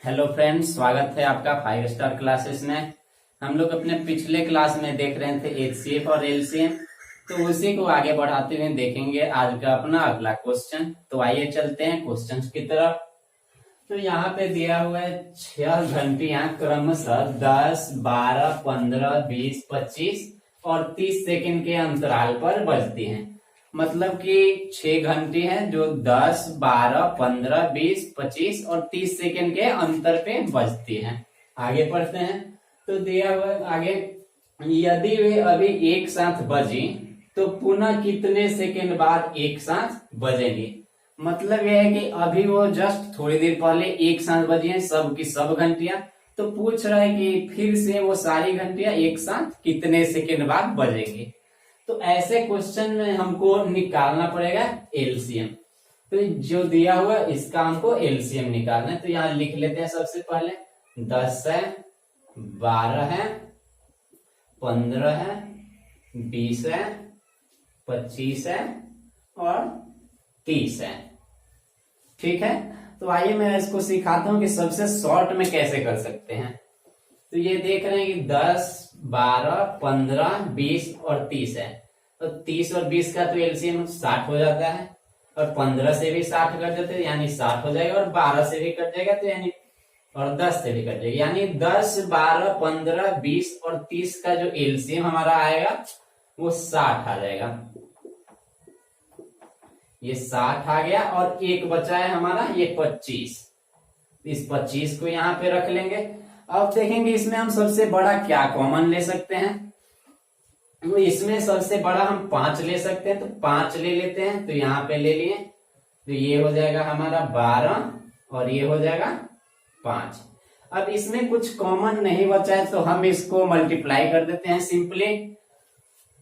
Hello friends, स्वागत है आपका 5 स्टार क्लासेस में। हम लोग अपने पिछले क्लास में देख रहे थे एचसीएफ और एलसीएम, तो उसी को आगे बढ़ाते हुए देखेंगे आज का अपना अगला क्वेश्चन। तो आइए चलते हैं क्वेश्चन की तरफ। तो यहाँ पे दिया हुआ है 6 घंटियां क्रमशः 10, 12, 15, 20, 25 और 30 सेकंड के अंतराल पर बजती हैं। मतलब कि 6 घंटे हैं जो 10, 12, 15, 20, 25 और 30 सेकंड के अंतर पे बजती हैं। आगे पढ़ते हैं। तो दिया हुआ आगे, यदि वे अभी एक साथ बजी तो पुनः कितने सेकंड बाद एक साथ बजेंगे। मतलब यह है कि अभी वो जस्ट थोड़ी देर पहले एक साथ बजी हैं सब की सब घंटियां, तो पूछ रहा है कि फिर से वो सारी घंटियां एक साथ कितने सेकंड बाद बजेंगी। तो ऐसे क्वेश्चन में हमको निकालना पड़ेगा एलसीएम। तो जो दिया हुआ इसका हमको एलसीएम निकालना है। तो यहाँ लिख लेते हैं सबसे पहले 10 है, 12 है, 15 है, 20 है, 25 है और 30 है। ठीक है, तो आइए मैं इसको सिखाता हूं कि सबसे शॉर्ट में कैसे कर सकते हैं। तो ये देख रहे हैं कि 10, 12, 15, 20 और 30 है। तो 30 और 20 का तो एलसीएम 60 हो जाता है, और 15 से भी 60 कट जाते हैं यानी 60 हो जाएगा, और 12 से भी कट जाएगा तो यानी, और 10 से भी कट जाएगा यानी 10, 12, 15, 20 और 30 का जो एलसीएम हमारा आएगा वो 60 आ जाएगा। ये 60 आ गया, और एक बचा है हमारा ये 25। इस 25 को यहाँ पे रख लेंगे। अब देखेंगे इसमें हम सबसे बड़ा क्या कॉमन ले सकते हैं। तो इसमें सबसे बड़ा हम 5 ले सकते हैं, तो 5 ले लेते हैं। तो यहाँ पे ले लिए, तो ये हो जाएगा हमारा 12 और ये हो जाएगा 5। अब इसमें कुछ कॉमन नहीं बचा है तो हम इसको मल्टीप्लाई कर देते हैं सिंपली।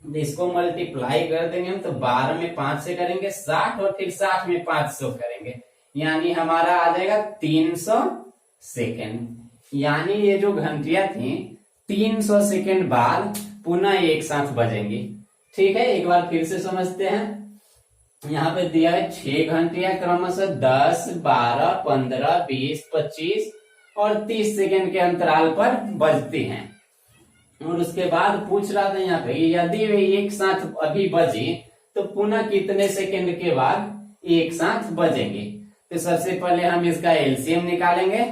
इसको मल्टीप्लाई कर देंगे हम, तो 12 में 5 से करेंगे 60 और फिर 60 में 500 करेंगे, यानी हमारा आ जाएगा 300 सेकेंड। यानी ये जो घंटियां थी 300 सेकेंड बाद पुनः एक साथ बजेंगी। ठीक है, एक बार फिर से समझते हैं। यहाँ पे दिया है 6 घंटियां क्रमशः 10, 12, 15, 20, 25 और 30 सेकेंड के अंतराल पर बजती हैं। और उसके बाद पूछ रहा था यहाँ पे यदि वे एक साथ अभी बजी तो पुनः कितने सेकेंड के बाद एक साथ बजेंगे। तो सबसे पहले हम इसका एलसीएम निकालेंगे,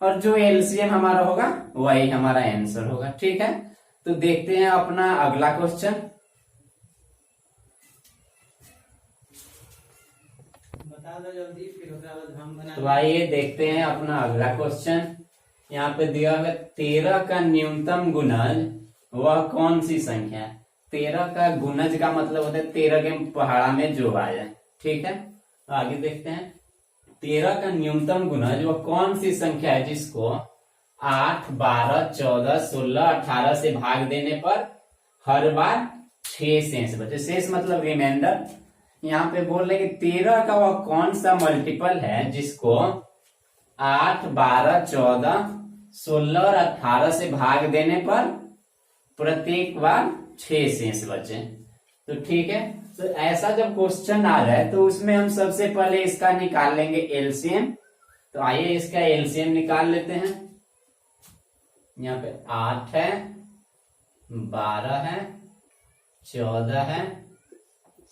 और जो एलसीएम हमारा होगा वही हमारा आंसर होगा। ठीक है, तो देखते हैं अपना अगला क्वेश्चन। बता दो जल्दी, फिर हम बना। तो आइए देखते हैं अपना अगला क्वेश्चन। यहाँ पे दिया है 13 का न्यूनतम गुणज वह कौन सी संख्या है। 13 का गुणज का मतलब होता है 13 के पहाड़ा में जो आ जाए। ठीक है, आगे देखते हैं। 13 का न्यूनतम गुणज वह कौन सी संख्या है जिसको 8, 12, 14, 16, 18 से भाग देने पर हर बार 6 शेष बचे। शेष मतलब रिमाइंडर। यहाँ पे बोल रहे कि 13 का वह कौन सा मल्टीपल है जिसको 8, 12, 14, 16 और 18 से भाग देने पर प्रत्येक बार 6 शेष बचे। तो ठीक है, तो ऐसा जब क्वेश्चन आ जाए तो उसमें हम सबसे पहले इसका निकाल लेंगे एलसीएम। तो आइए इसका एलसीएम निकाल लेते हैं। यहाँ पे 8 है, 12 है, 14 है,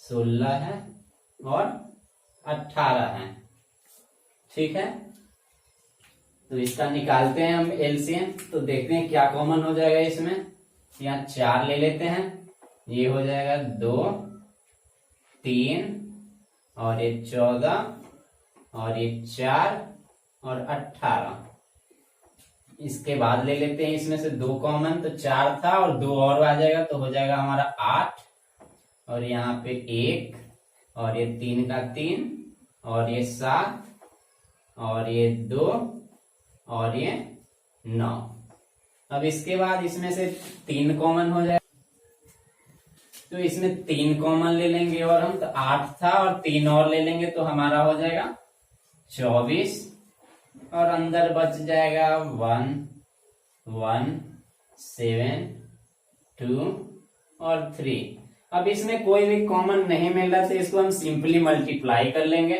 16 है और 18 है। ठीक है, तो इसका निकालते हैं हम एलसीएम। तो देखते हैं क्या कॉमन हो जाएगा इसमें। यहाँ 4 ले लेते हैं, ये हो जाएगा 2, 3 और ये 14 और ये 4 और 18। इसके बाद ले लेते हैं इसमें से 2 कॉमन, तो 4 था और 2 और आ जाएगा तो हो जाएगा हमारा 8, और यहाँ पे 1 और ये 3 का 3 और ये 7 और ये 2 और ये 9। अब इसके बाद इसमें से 3 कॉमन हो जाए, तो इसमें 3 कॉमन ले लेंगे और हम, तो 8 था और 3 और ले लेंगे तो हमारा हो जाएगा 24, और अंदर बच जाएगा 1, 1, 7, 2 और 3। अब इसमें कोई भी कॉमन नहीं मिल रहा तो इसको हम सिंपली मल्टीप्लाई कर लेंगे।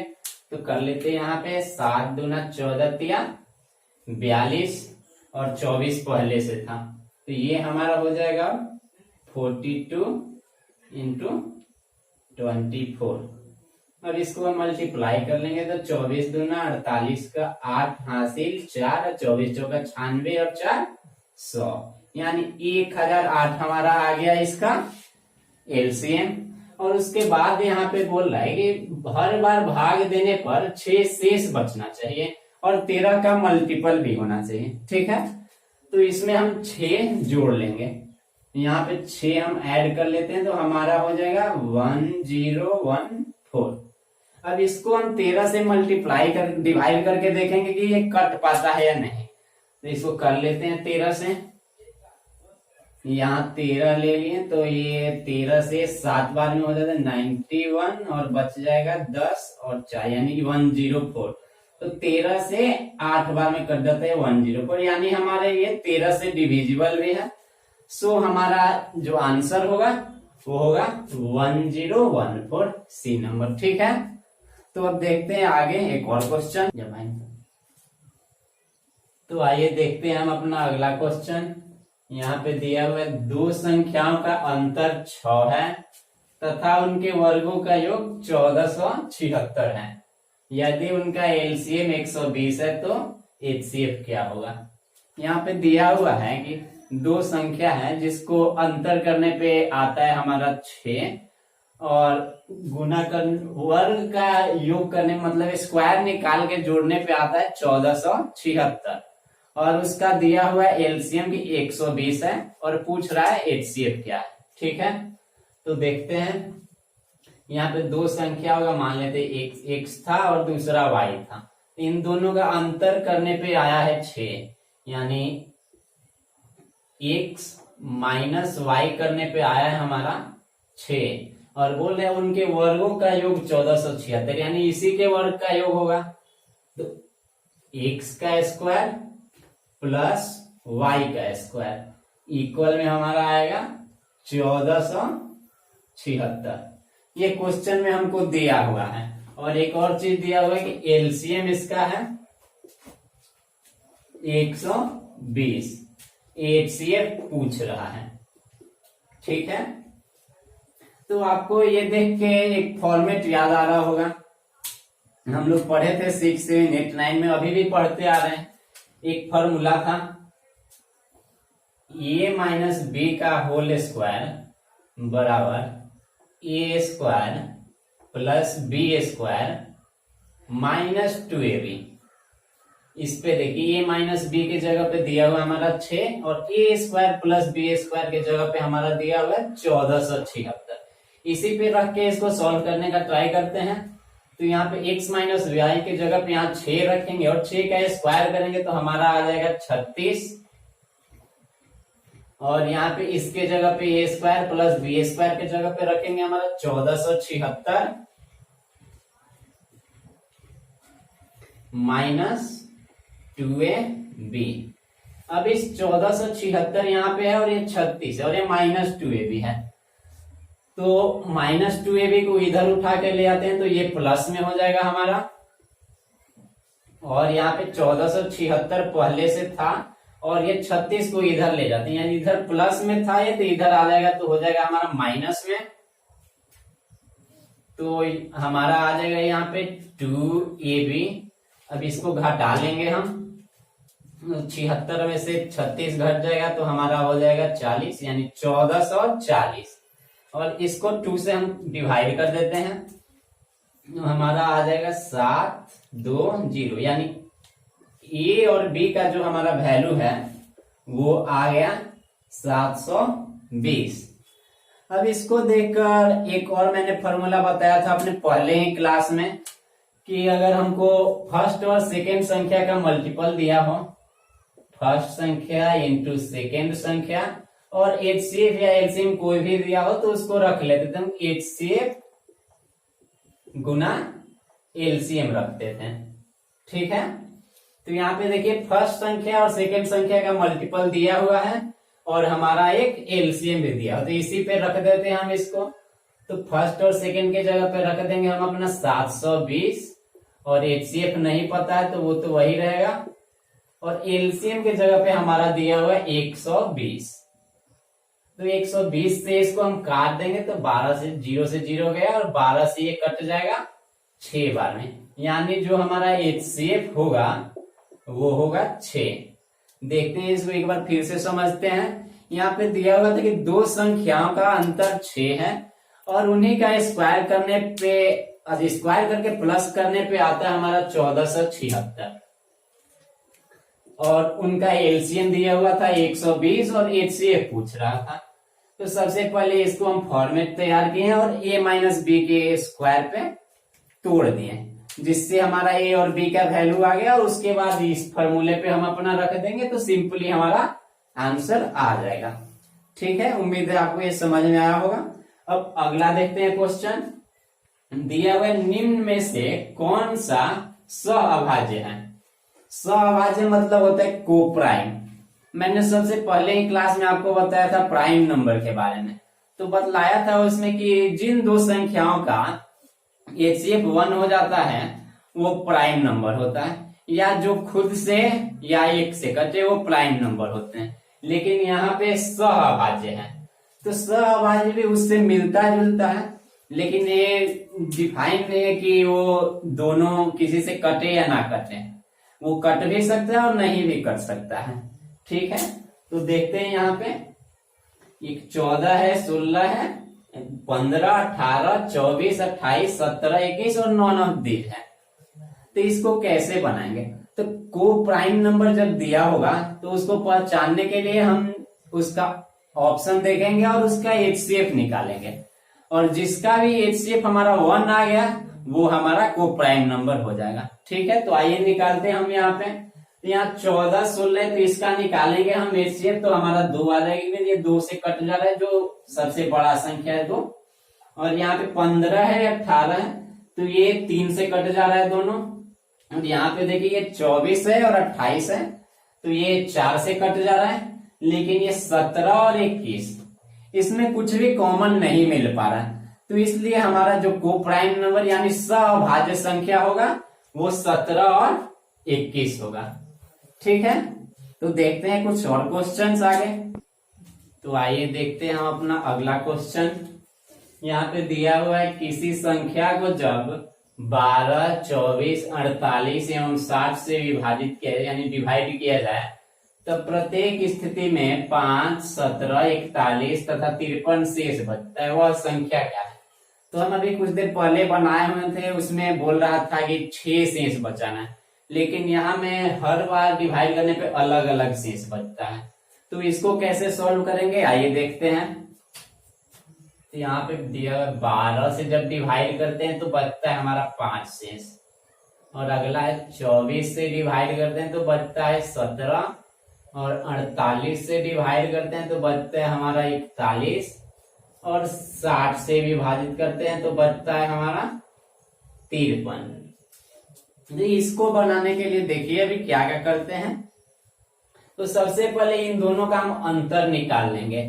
तो कर लेते हैं यहाँ पे 7 दूना 14 तिया 42 और 24 पहले से था, तो ये हमारा हो जाएगा 42 इंटू 24। अब इसको हम मल्टीप्लाई कर लेंगे तो 24 दूना 48 का 8 हासिल 4, 24 चौका 96 और 4 100, यानी 1008 हमारा आ गया इसका एलसीएम। और उसके बाद यहाँ पे बोल रहा है कि हर बार भाग देने पर 6 शेष बचना चाहिए और 13 का मल्टीपल भी होना चाहिए। ठीक है, तो इसमें हम 6 जोड़ लेंगे, यहाँ पे 6 हम ऐड कर लेते हैं तो हमारा हो जाएगा 1014। अब इसको हम 13 से मल्टीप्लाई कर डिवाइड करके देखेंगे कि ये कट पाता है या नहीं, तो इसको कर लेते हैं 13 से। यहाँ 13 ले लिए तो ये 13 से 7 बार में हो जाता है 91 और बच जाएगा 10 और 4 यानी 104। तो 13 से 8 बार में कट जाता है 104, यानी हमारे ये 13 से डिविजिबल भी है। सो हमारा जो आंसर होगा वो होगा 1014 सी नंबर। ठीक है, तो अब देखते हैं आगे एक और क्वेश्चन। तो आइए देखते हैं हम अपना अगला क्वेश्चन। यहाँ पे दिया हुआ है दो संख्याओं का अंतर 6 है तथा उनके वर्गों का योग 1476 है। यदि उनका एलसीएम 120 है तो एचसीएफ क्या होगा। यहाँ पे दिया हुआ है कि दो संख्या है जिसको अंतर करने पे आता है हमारा 6 और गुना कर वर्ग का योग करने मतलब स्क्वायर निकाल के जोड़ने पे आता है 1476 और उसका दिया हुआ एलसीएम की 120 है और पूछ रहा है एचसीएफ क्या है। ठीक है, तो देखते हैं। यहाँ पे दो संख्या होगा, मान लेते एक x था और दूसरा y था। इन दोनों का अंतर करने पे आया है 6, यानी x माइनस y करने पे आया है हमारा 6 और बोल रहे हैं उनके वर्गों का योग 1476, यानी इसी के वर्ग का योग होगा। तो x का स्क्वायर प्लस y का स्क्वायर इक्वल में हमारा आएगा 1476। ये क्वेश्चन में हमको दिया हुआ है। और एक और चीज दिया हुआ है कि एलसीएम इसका है 120, एचसीएफ पूछ रहा है। ठीक है, तो आपको ये देख के एक फॉर्मेट याद आ रहा होगा, हम लोग पढ़े थे 6, 7, 8, 9 में, अभी भी पढ़ते आ रहे हैं। एक फॉर्मूला था a माइनस बी का होल स्क्वायर बराबर A square plus B square minus 2ab। इस पे देखिए a माइनस बी के जगह पे दिया हुआ हमारा 6 और ए स्क्वायर प्लस बी स्क्वायर के जगह पे हमारा दिया हुआ है 1476। इसी पे रख के इसको सॉल्व करने का ट्राई करते हैं। तो यहाँ पे x माइनस वाई के जगह पे यहाँ 6 रखेंगे और 6 का स्क्वायर करेंगे तो हमारा आ जाएगा 36 और यहाँ पे इसके जगह पे ए स्क्वायर प्लस बी स्क्वायर के जगह पे रखेंगे हमारा 1476 माइनस 2ab। अब इस 1476 यहाँ पे है और ये 36 है और ये माइनस 2ab है, तो माइनस 2ab को इधर उठा के ले आते हैं तो ये प्लस में हो जाएगा हमारा। और यहाँ पे 1476 पहले से था और ये 36 को इधर ले जाते हैं, यानी इधर प्लस में था ये तो इधर आ जाएगा तो हो जाएगा हमारा माइनस में। तो हमारा आ जाएगा यहाँ पे 2ab। अब इसको घटा लेंगे हम, 76 में से 36 घट जाएगा तो हमारा हो जाएगा 40, यानी 1440 और इसको 2 से हम डिवाइड कर देते हैं तो हमारा आ जाएगा 720, यानी ए और बी का जो हमारा वैल्यू है वो आ गया 720। अब इसको देखकर एक और मैंने फॉर्मूला बताया था अपने पहले ही क्लास में कि अगर हमको फर्स्ट और सेकेंड संख्या का मल्टीपल दिया हो, फर्स्ट संख्या इंटू सेकेंड संख्या और एचसीएफ या एलसीएम कोई भी दिया हो तो उसको रख लेते थे हम, एचसीएफ गुना एलसीएम रखते थे। ठीक है, तो यहाँ पे देखिए फर्स्ट संख्या और सेकेंड संख्या का मल्टीपल दिया हुआ है और हमारा एक एलसीएम भी दिया हो, तो इसी पे रख देते हैं हम इसको। तो फर्स्ट और सेकेंड के जगह पे रख देंगे हम अपना 720 और एचसीएफ नहीं पता है तो वो तो वही रहेगा और एलसीएम के जगह पे हमारा दिया हुआ है 120। तो 120 से इसको हम काट देंगे तो 12 से 0 गया और 12 से ये कट जाएगा 6 बार में, यानी जो हमारा एचसीएफ होगा वो होगा 6। देखते हैं इसको एक बार फिर से समझते हैं। यहाँ पे दिया हुआ था कि दो संख्याओं का अंतर 6 है और उन्हीं का स्क्वायर करने पे, स्क्वायर करके प्लस करने पे आता है हमारा 1476 और उनका एलसीएम दिया हुआ था 120 और एचसीएफ पूछ रहा था। तो सबसे पहले इसको हम फॉर्मेट तैयार किए और a माइनस बी के स्क्वायर पे तोड़ दिए, जिससे हमारा a और b का वैल्यू आ गया और उसके बाद इस फॉर्मूले पे हम अपना रख देंगे तो सिंपली हमारा आंसर आ जाएगा। ठीक है, उम्मीद है आपको ये समझ में आया होगा। अब अगला देखते हैं क्वेश्चन। दिया हुआ निम्न में से कौन सा सहअभाज्य है? सहअभाज्य मतलब होता है को प्राइम। मैंने सबसे पहले ही क्लास में आपको बताया था प्राइम नंबर के बारे में, तो बतलाया था उसमें कि जिन दो संख्याओं का एचसीएफ 1 हो जाता है वो प्राइम नंबर होता है, या जो खुद से या एक से कटे वो प्राइम नंबर होते हैं। लेकिन यहाँ पे सहअभाज्य है, तो सहअभाज्य भी उससे मिलता जुलता है, लेकिन ये डिफाइन नहीं है कि वो दोनों किसी से कटे या ना कटे। वो कट भी सकता है और नहीं भी कट सकता है। ठीक है, तो देखते हैं यहाँ पे एक 14 है, 16 है, 15, 18, 24, 28, 17, 21 और नॉन ऑफ दीज है। तो इसको कैसे बनाएंगे? तो को प्राइम नंबर जब दिया होगा तो उसको पहचानने के लिए हम उसका ऑप्शन देखेंगे और उसका एचसीएफ निकालेंगे, और जिसका भी एचसीएफ हमारा 1 आ गया वो हमारा को प्राइम नंबर हो जाएगा। ठीक है, तो आइए निकालते हैं हम यहाँ पे। तो यहाँ 14, 16 तो इसका निकालेंगे हम एचसीएफ, तो हमारा 2 आ जाएगी, ये 2 से कट जा रहा है जो सबसे बड़ा संख्या है 2। और यहाँ पे 15 है, 18 है, तो ये 3 से कट जा रहा है दोनों। और यहाँ पे देखिए ये 24 है और 28 है, तो ये 4 से कट जा रहा है। लेकिन ये 17 और 21 इसमें कुछ भी कॉमन नहीं मिल पा रहा है, तो इसलिए हमारा जो को प्राइम नंबर यानी सहअभाज्य संख्या होगा वो 17 और 21 होगा। ठीक है, तो देखते हैं कुछ और क्वेश्चंस आगे। तो आइए देखते हैं हम अपना अगला क्वेश्चन। यहाँ पे दिया हुआ है किसी संख्या को जब 12, 24, 48 एवं 60 से विभाजित किया जाए यानी डिवाइड किया जाए तब प्रत्येक स्थिति में 5, 17, 41 तथा 53 शेष बचता है, वह संख्या क्या है? तो हम अभी कुछ देर पहले बनाए हुए थे, उसमें बोल रहा था कि 6 शेष बचाना है, लेकिन यहाँ में हर बार डिवाइड करने पे अलग अलग शेष बचता है। तो इसको कैसे सॉल्व करेंगे आइए देखते हैं। तो यहाँ पे दिया 12 से जब डिवाइड करते हैं तो बचता है हमारा 5 शेष, और अगला है 24 से डिवाइड करते हैं तो बचता है 17, और 48 से डिवाइड करते हैं तो बचता है हमारा 41, और 60 से विभाजित करते हैं तो बचता है हमारा 53। इसको बनाने के लिए देखिए अभी क्या क्या करते हैं। तो सबसे पहले इन दोनों का हम अंतर निकाल लेंगे।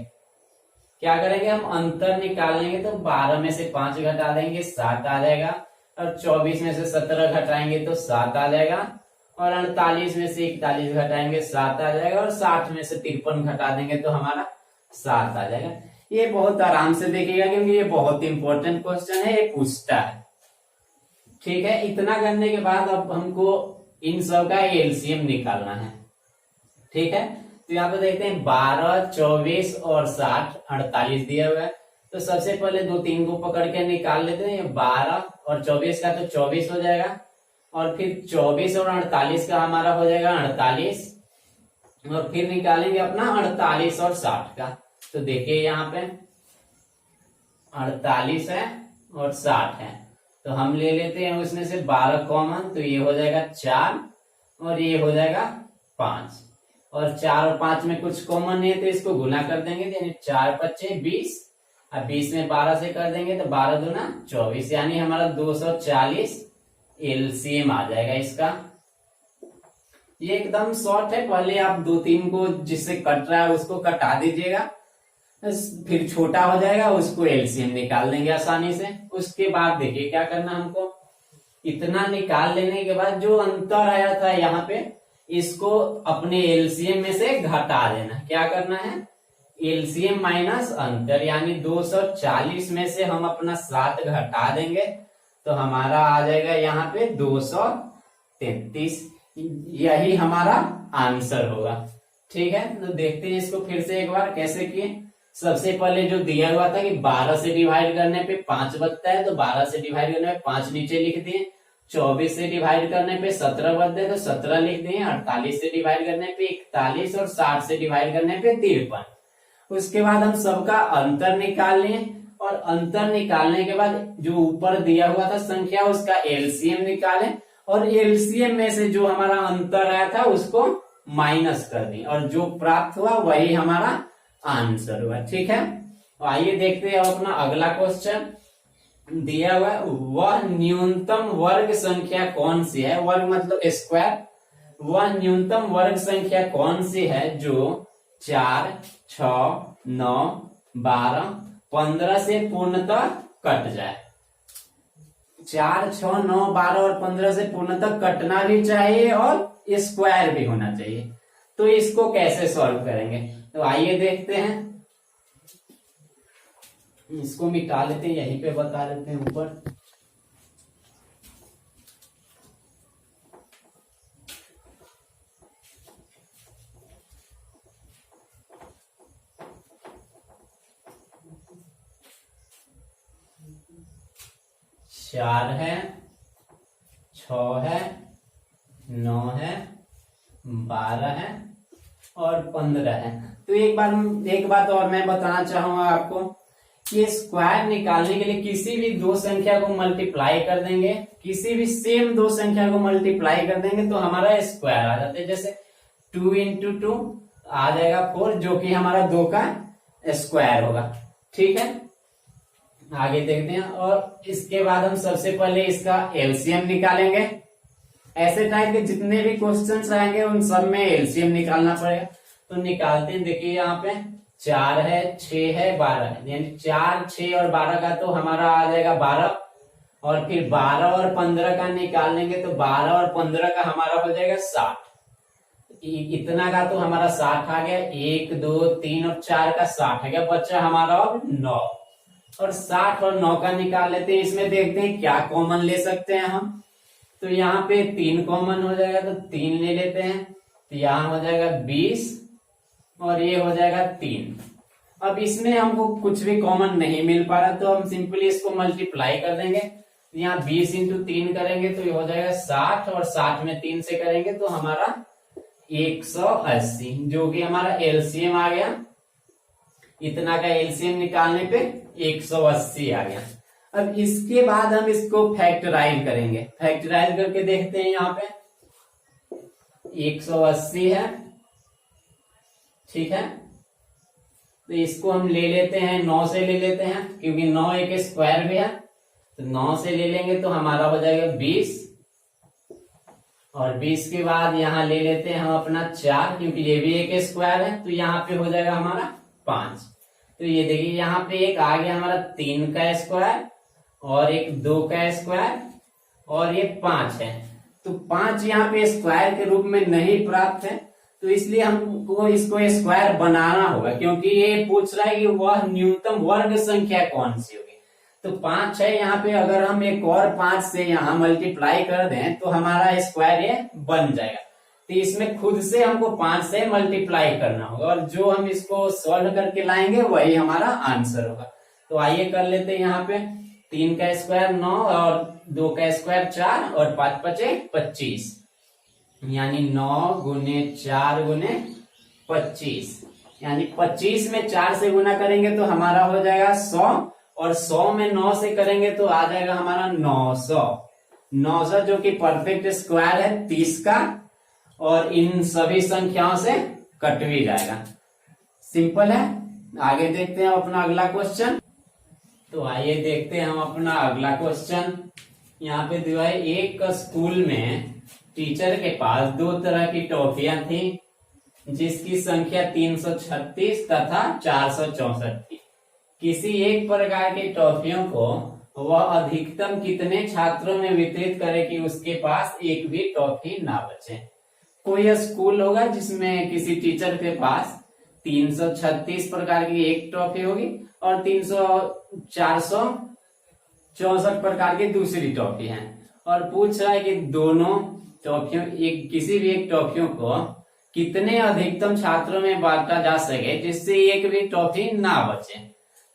क्या करेंगे? हम अंतर निकाल लेंगे, तो 12 में से 5 घटा देंगे 7 आ जाएगा, और 24 में से 17 घटाएंगे तो 7 आ जाएगा, और 48 में से 41 घटाएंगे 7 आ जाएगा, और 60 में से 53 घटा देंगे तो हमारा 7 आ जाएगा। ये बहुत आराम से देखिएगा क्योंकि ये बहुत इंपॉर्टेंट क्वेश्चन है, ये पूछता है। ठीक है, इतना करने के बाद अब हमको इन सब का एलसीएम निकालना है। ठीक है, तो यहाँ पे देखते हैं 12, 24 और 60, 48 दिया हुआ है। तो सबसे पहले 2, 3 को पकड़ के निकाल लेते हैं। ये 12 और 24 का तो 24 हो जाएगा, और फिर 24 और 48 का हमारा हो जाएगा 48, और फिर निकालेंगे अपना 48 और 60 का। तो देखिए यहाँ पे 48 है और 60 है, तो हम ले लेते हैं उसमें से 12 कॉमन, तो ये हो जाएगा 4 और ये हो जाएगा 5, और 4 और 5 में कुछ कॉमन नहीं है तो इसको गुना कर देंगे, यानी 4 5 20, अब 20 में 12 से कर देंगे तो 12 दूना 24, यानी हमारा 240 एलसीएम आ जाएगा इसका। ये एकदम शॉर्ट है, पहले आप 2, 3 को जिससे कट रहा है उसको कटा दीजिएगा, फिर छोटा हो जाएगा उसको एलसीएम निकाल देंगे आसानी से। उसके बाद देखिए क्या करना हमको, इतना निकाल लेने के बाद जो अंतर आया था यहाँ पे इसको अपने एलसीएम में से घटा देना। क्या करना है, एलसीएम माइनस अंतर, यानी 240 में से हम अपना 7 घटा देंगे तो हमारा आ जाएगा यहाँ पे 233। यही हमारा आंसर होगा। ठीक है, तो देखते हैं इसको फिर से एक बार कैसे किए। सबसे पहले जो दिया हुआ था कि 12 से डिवाइड करने पे 5 बचता है, तो 12 से डिवाइड करने पे 5 नीचे लिख दिए। 24 से डिवाइड करने पे 17 बचते हैं तो 17 लिख दिए। 48 से डिवाइड करने पे 41 और 60 से डिवाइड करने पे 53। उसके बाद हम सबका अंतर निकाल लिए और अंतर निकालने के बाद जो ऊपर दिया हुआ था संख्या उसका एलसीएम निकालें और एलसीएम में से जो हमारा अंतर आया था उसको माइनस कर दें और जो प्राप्त हुआ वही हमारा आंसर हुआ। ठीक है, तो आइए देखते हैं अपना अगला क्वेश्चन। दिया हुआ वह न्यूनतम वर्ग संख्या कौन सी है, वर्ग मतलब स्क्वायर, वह न्यूनतम वर्ग संख्या कौन सी है जो 4, 6, 9, 12, 15 से पूर्णतः कट जाए। 4, 6, 9, 12 और 15 से पूर्णतः कटना भी चाहिए और स्क्वायर भी होना चाहिए। तो इसको कैसे सॉल्व करेंगे, तो आइए देखते हैं। इसको मिटा लेते हैं, यहीं पे बता देते हैं ऊपर। चार है, 6 है, 9 है, 12 है और 15 है। तो एक बात और मैं बताना चाहूंगा आपको कि स्क्वायर निकालने के लिए किसी भी दो संख्या को मल्टीप्लाई कर देंगे, किसी भी सेम दो संख्या को मल्टीप्लाई कर देंगे तो हमारा स्क्वायर आ जाता है। जैसे 2 इंटू 2 आ जाएगा 4, जो कि हमारा 2 का स्क्वायर होगा। ठीक है, आगे देखते हैं। और इसके बाद हम सबसे पहले इसका एलसीएम निकालेंगे। ऐसे टाइप के जितने भी क्वेश्चंस आएंगे उन सब में एलसीएम निकालना पड़ेगा। तो निकालते हैं, देखिए यहाँ पे 4 है, 6 है, 12 है, यानी 4, 6 और 12 का तो हमारा आ जाएगा 12 और फिर 12 और 15 का निकाल लेंगे तो 12 और 15 का हमारा हो जाएगा 60। इतना का तो हमारा 60 आ गया। 1, 2, 3 और 4 का 60 आ गया, बच्चा हमारा अब 9 और 60 और 9 का निकाल लेते हैं। इसमें देखते हैं क्या कॉमन ले सकते हैं हम। तो यहाँ पे 3 कॉमन हो जाएगा तो 3 ले लेते हैं, तो यहाँ हो जाएगा 20 और ये हो जाएगा 3। अब इसमें हमको कुछ भी कॉमन नहीं मिल पा रहा तो हम सिंपली इसको मल्टीप्लाई कर देंगे। यहाँ 20 इंटू 3 करेंगे तो ये हो जाएगा 60 और 60 में 3 से करेंगे तो हमारा 180, जो कि हमारा एलसीएम आ गया। इतना का एलसीएम निकालने पे 180 आ गया। अब इसके बाद हम इसको फैक्टराइज करेंगे। फैक्टराइज करके देखते हैं, यहाँ पे 180 है, ठीक है, तो इसको हम ले लेते हैं 9 से ले लेते हैं, क्योंकि 9 एक स्क्वायर भी है, तो 9 से ले लेंगे तो हमारा हो जाएगा 20 और 20 के बाद यहाँ ले लेते हैं हम अपना 4, क्योंकि ये भी एक स्क्वायर है, तो यहाँ पे हो जाएगा हमारा 5। तो ये देखिए यहाँ पे एक आ गया हमारा 3 का स्क्वायर और एक 2 का स्क्वायर और ये 5 है। तो 5 यहाँ पे स्क्वायर के रूप में नहीं प्राप्त है, तो इसलिए हमको इसको स्क्वायर बनाना होगा, क्योंकि ये पूछ रहा है कि वह न्यूनतम वर्ग संख्या कौन सी होगी। तो 5 है यहाँ पे, अगर हम एक और 5 से यहाँ मल्टीप्लाई कर दें तो हमारा स्क्वायर ये बन जाएगा। तो इसमें खुद से हमको 5 से मल्टीप्लाई करना होगा और जो हम इसको सॉल्व करके लाएंगे वही हमारा आंसर होगा। तो आइए कर लेते हैं। यहाँ पे 3 का स्क्वायर 9 और 2 का स्क्वायर 4 और 5 पचे 25, यानी 9 गुने 4 गुने 25, यानी 25 में 4 से गुना करेंगे तो हमारा हो जाएगा 100 और 100 में 9 से करेंगे तो आ जाएगा हमारा 900। 900 जो कि परफेक्ट स्क्वायर है 30 का और इन सभी संख्याओं से कट भी जाएगा। सिंपल है। आगे देखते हैं अपना अगला क्वेश्चन। तो आइए देखते हैं हम अपना अगला क्वेश्चन। यहाँ पे दिया है, एक स्कूल में टीचर के पास 2 तरह की टॉफियां थी जिसकी संख्या 336 तथा 464 थी। किसी एक प्रकार की टॉफियों को वह अधिकतम कितने छात्रों में वितरित करे कि उसके पास एक भी टॉफी ना बचे। कोई स्कूल होगा जिसमें किसी टीचर के पास 336 प्रकार की एक टॉफी होगी और 464 प्रकार की दूसरी टॉफी है, और पूछ रहा है कि दोनों टॉफियों किसी भी एक टॉफियों को कितने अधिकतम छात्रों में बांटा जा सके जिससे एक भी टॉफी ना बचे।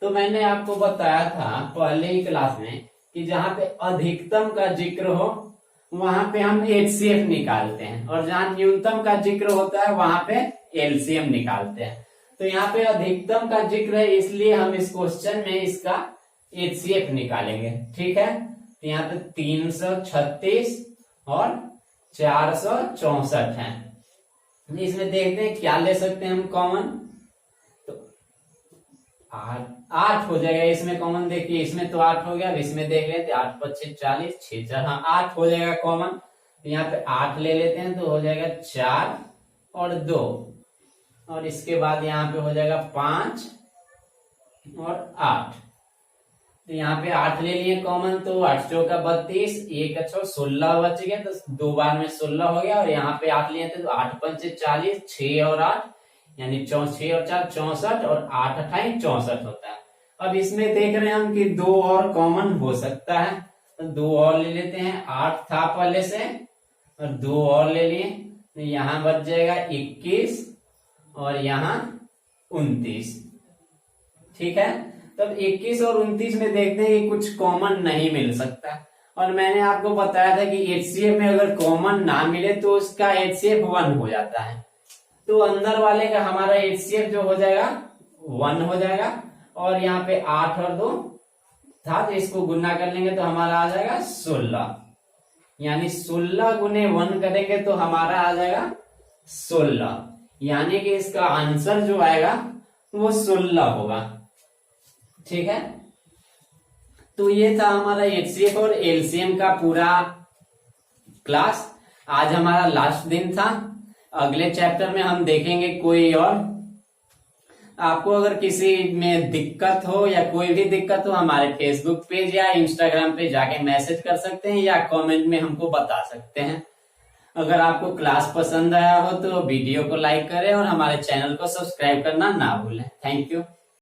तो मैंने आपको बताया था पहले ही क्लास में कि जहाँ पे अधिकतम का जिक्र हो वहां पे हम HCF निकालते हैं, और जहाँ न्यूनतम का जिक्र होता है वहां पे LCM निकालते हैं। तो यहाँ पे अधिकतम का जिक्र है इसलिए हम इस क्वेश्चन में इसका HCF निकालेंगे। ठीक है, तो यहाँ पे 336 और 464 है। इसमें देखते हैं क्या ले सकते हैं हम कॉमन। तो 8 हो जाएगा इसमें कॉमन। देखिए इसमें तो 8 हो गया, अब इसमें देख लेते 8 5 40 6 4, हाँ 8 हो जाएगा कॉमन। तो यहाँ पे 8 ले लेते हैं तो हो जाएगा 4 और 2, और इसके बाद यहाँ पे हो जाएगा 5 और 8। तो यहाँ पे 8 ले लिए कॉमन, तो 8 चौका 32, 1 अच्छा 16 बच गया, तो 2 बार में 16 हो गया। और यहाँ पे 8 लिए थे तो 8 पंचे 40, 6 और 8 यानी 6 और 4 64, और 8 अठाई 64 होता है। अब इसमें देख रहे हैं हम कि 2 और कॉमन हो सकता है, तो 2 और ले लेते हैं। 8 था पहले से और 2 और ले लिए, तो यहाँ बच जाएगा 21 और यहाँ 29। ठीक है, तब 21 और 29 में देखते हैं कि कुछ कॉमन नहीं मिल सकता, और मैंने आपको बताया था कि HCF में अगर कॉमन ना मिले तो उसका HCF 1 हो जाता है। तो अंदर वाले का हमारा HCF जो हो जाएगा 1 हो जाएगा, और यहाँ पे 8 और 2 था तो इसको गुना कर लेंगे तो हमारा आ जाएगा 16, यानी 16 गुने 1 करेंगे तो हमारा आ जाएगा 16, यानी कि इसका आंसर जो आएगा वो 16 होगा। ठीक है, तो ये था हमारा HCF और LCM का पूरा क्लास। आज हमारा लास्ट दिन था, अगले चैप्टर में हम देखेंगे कोई और। आपको अगर किसी में दिक्कत हो या कोई भी दिक्कत हो हमारे फेसबुक पेज या इंस्टाग्राम पे जाके मैसेज कर सकते हैं या कमेंट में हमको बता सकते हैं। अगर आपको क्लास पसंद आया हो तो वीडियो को लाइक करें और हमारे चैनल को सब्सक्राइब करना ना भूलें। Thank you.